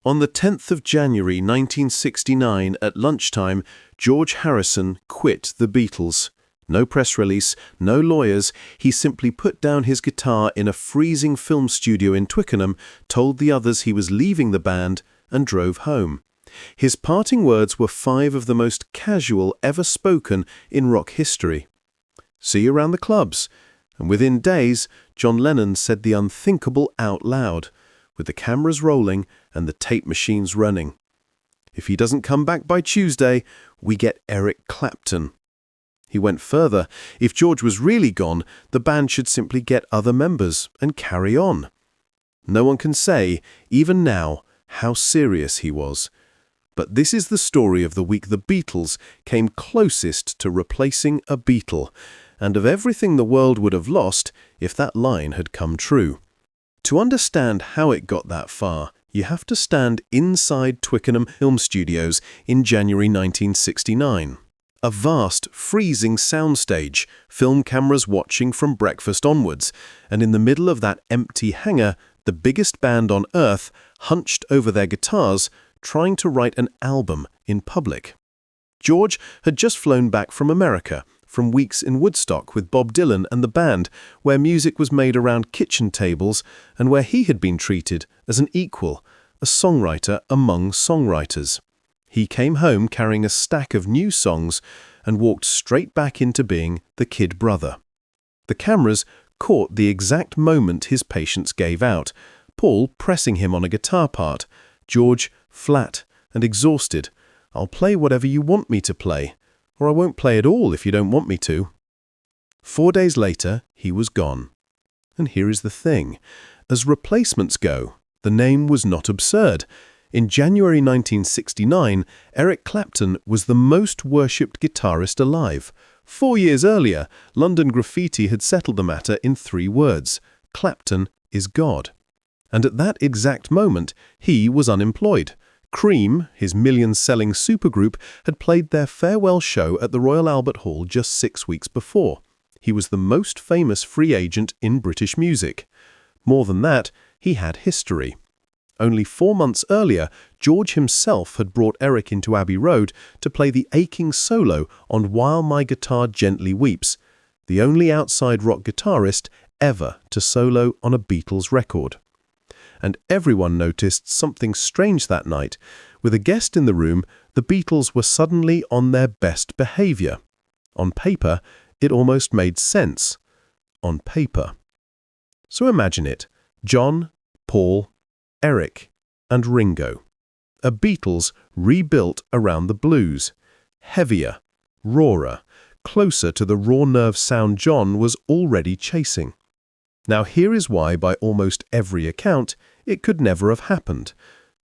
On the 10th of January 1969 at lunchtime, George Harrison quit the Beatles. No press release, no lawyers, he simply put down his guitar in a freezing film studio in Twickenham, told the others he was leaving the band, and drove home. His parting words were 5 of the most casual ever spoken in rock history. "See you around the clubs." And within days, John Lennon said the unthinkable out loud, with the cameras rolling and the tape machines running. "If he doesn't come back by Tuesday, we get Eric Clapton." He went further. If George was really gone, the band should simply get other members and carry on. No one can say, even now, how serious he was. But this is the story of the week the Beatles came closest to replacing a Beatle, and of everything the world would have lost if that line had come true. To understand how it got that far, you have to stand inside Twickenham Film Studios in January 1969. A vast, freezing soundstage, film cameras watching from breakfast onwards, and in the middle of that empty hangar, the biggest band on earth hunched over their guitars, trying to write an album in public. George had just flown back from America, from weeks in Woodstock with Bob Dylan and the band, where music was made around kitchen tables and where he had been treated as an equal, a songwriter among songwriters. He came home carrying a stack of new songs and walked straight back into being the kid brother. The cameras caught the exact moment his patience gave out, Paul pressing him on a guitar part, George flat and exhausted. "I'll play whatever you want me to play, or I won't play at all if you don't want me to." 4 days later, he was gone. And here is the thing. As replacements go, the name was not absurd. In January 1969, Eric Clapton was the most worshipped guitarist alive. 4 years earlier, London Graffiti had settled the matter in 3 words. Clapton is God. And at that exact moment, he was unemployed. Cream, his million-selling supergroup, had played their farewell show at the Royal Albert Hall just 6 weeks before. He was the most famous free agent in British music. More than that, he had history. Only 4 months earlier, George himself had brought Eric into Abbey Road to play the aching solo on While My Guitar Gently Weeps, the only outside rock guitarist ever to solo on a Beatles record. And everyone noticed something strange that night. With a guest in the room, the Beatles were suddenly on their best behavior. On paper, it almost made sense. On paper. So imagine it. John, Paul, Eric, and Ringo. A Beatles rebuilt around the blues. Heavier, rawer, closer to the raw nerve sound John was already chasing. Now here is why, by almost every account, it could never have happened.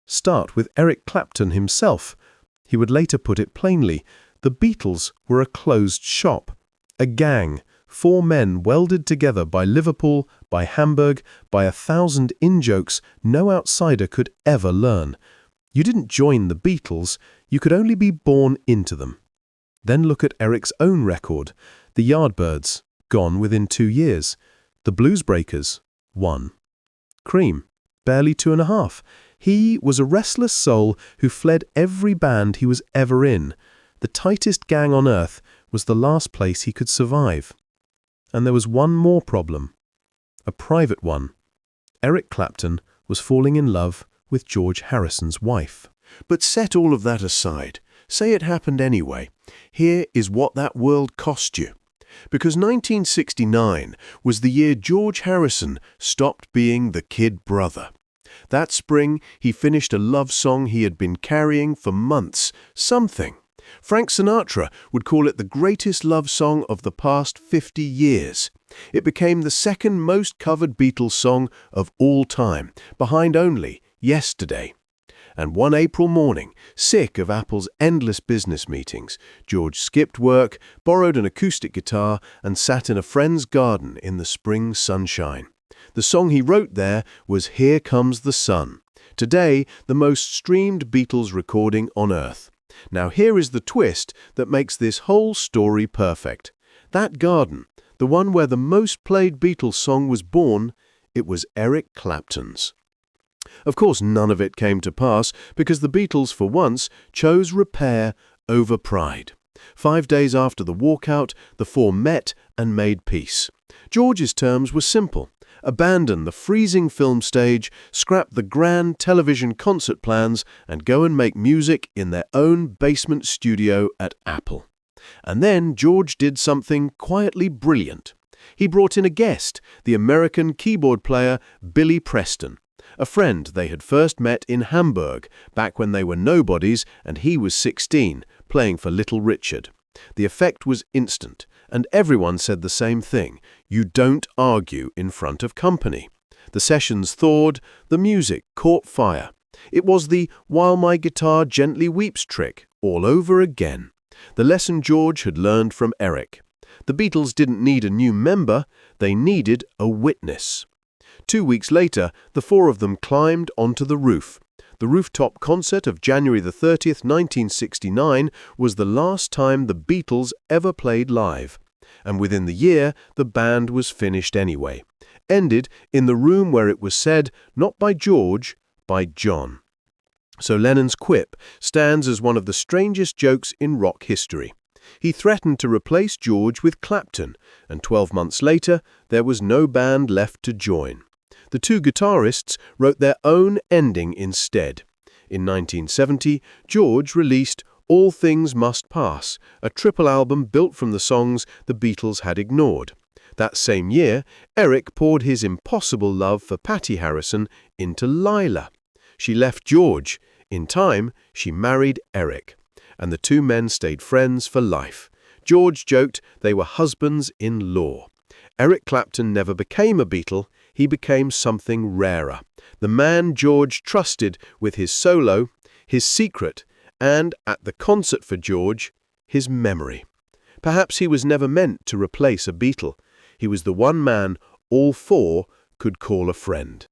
Start with Eric Clapton himself. He would later put it plainly, the Beatles were a closed shop, a gang, 4 men welded together by Liverpool, by Hamburg, by 1,000 in-jokes no outsider could ever learn. You didn't join the Beatles, you could only be born into them. Then look at Eric's own record, the Yardbirds, gone within 2 years. The Bluesbreakers, 1. Cream, barely 2.5. He was a restless soul who fled every band he was ever in. The tightest gang on earth was the last place he could survive. And there was one more problem. A private one. Eric Clapton was falling in love with George Harrison's wife. But set all of that aside. Say it happened anyway. Here is what that world cost you. Because 1969 was the year George Harrison stopped being the kid brother. That spring, he finished a love song he had been carrying for months, something. Frank Sinatra would call it the greatest love song of the past 50 years. It became the second most covered Beatles song of all time, behind only Yesterday. And one April morning, sick of Apple's endless business meetings, George skipped work, borrowed an acoustic guitar, and sat in a friend's garden in the spring sunshine. The song he wrote there was Here Comes the Sun, today the most streamed Beatles recording on Earth. Now here is the twist that makes this whole story perfect. That garden, the one where the most played Beatles song was born, it was Eric Clapton's. Of course, none of it came to pass because the Beatles, for once, chose repair over pride. 5 days after the walkout, the four met and made peace. George's terms were simple. Abandon the freezing film stage, scrap the grand television concert plans, and go and make music in their own basement studio at Apple. And then George did something quietly brilliant. He brought in a guest, the American keyboard player Billy Preston, a friend they had first met in Hamburg, back when they were nobodies and he was 16, playing for Little Richard. The effect was instant, and everyone said the same thing: you don't argue in front of company. The sessions thawed, the music caught fire. It was the "while my guitar gently weeps" trick all over again. The lesson George had learned from Eric. The Beatles didn't need a new member, they needed a witness. 2 weeks later, the four of them climbed onto the roof. The rooftop concert of January the 30th, 1969 was the last time the Beatles ever played live. And within the year, the band was finished anyway. Ended in the room where it was said, not by George, by John. So Lennon's quip stands as one of the strangest jokes in rock history. He threatened to replace George with Clapton, and 12 months later, there was no band left to join. The two guitarists wrote their own ending instead. In 1970, George released All Things Must Pass, a triple album built from the songs the Beatles had ignored. That same year, Eric poured his impossible love for Patty Harrison into Lila. She left George. In time, she married Eric, and the two men stayed friends for life. George joked they were husbands-in-law. Eric Clapton never became a Beatle, he became something rarer. The man George trusted with his solo, his secret, and, at the concert for George, his memory. Perhaps he was never meant to replace a Beatle. He was the one man all four could call a friend.